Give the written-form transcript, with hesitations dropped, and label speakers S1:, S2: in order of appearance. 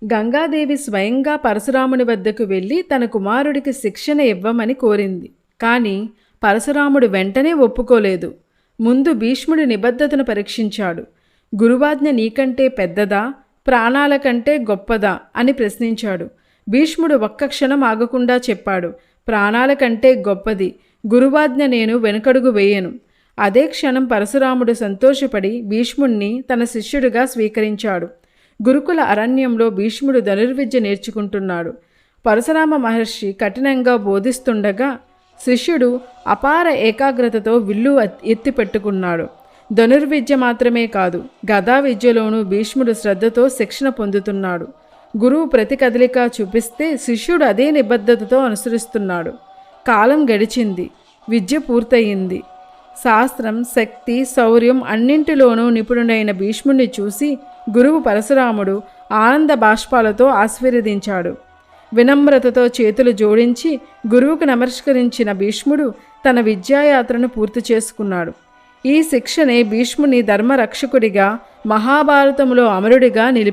S1: గంగాదేవి స్వయంగా పరశురాముని వద్దకు వెళ్ళి తన కుమారుడికి శిక్షణ ఇవ్వమని కోరింది. కాని పరశురాముడు వెంటనే ఒప్పుకోలేదు. ముందు భీష్ముడి నిబద్ధతను పరీక్షించాడు. గురువాజ్ఞ నీకంటే పెద్దదా, ప్రాణాల కంటే గొప్పదా అని ప్రశ్నించాడు. భీష్ముడు ఒక్క క్షణం ఆగకుండా చెప్పాడు, ప్రాణాల కంటే గొప్పది. గురువాజ్ఞ నేను వెనుకడుగు వేయను. అదే క్షణం పరశురాముడు సంతోషపడి భీష్ముణ్ణి తన శిష్యుడిగా స్వీకరించాడు. గురుకుల అరణ్యంలో భీష్ముడు ధనుర్విద్య నేర్చుకుంటున్నాడు. పరశురామ మహర్షి కఠినంగా బోధిస్తుండగా శిష్యుడు అపార ఏకాగ్రతతో విల్లు ఎత్తిపెట్టుకున్నాడు. ధనుర్విద్య మాత్రమే కాదు, గదా విద్యలోనూ భీష్ముడు శ్రద్ధతో శిక్షణ పొందుతున్నాడు. గురువు ప్రతి కదలిక చూపిస్తే శిష్యుడు అదే నిబద్ధతతో అనుసరిస్తున్నాడు. కాలం గడిచింది. విద్య పూర్తయింది. శాస్త్రం, శక్తి, శౌర్యం అన్నింటిలోనూ నిపుణుడైన భీష్ముడిని చూసి గురువు పరశురాముడు ఆనంద బాష్పాలతో ఆశీర్వదించాడు. వినమ్రతతో చేతులు జోడించి గురువుకు నమస్కరించిన భీష్ముడు తన విద్యాయాత్రను పూర్తి చేసుకున్నాడు. ఈ శిక్షణే భీష్ముని ధర్మరక్షకుడిగా, మహాభారతంలో అమరుడిగా నిలిపింది.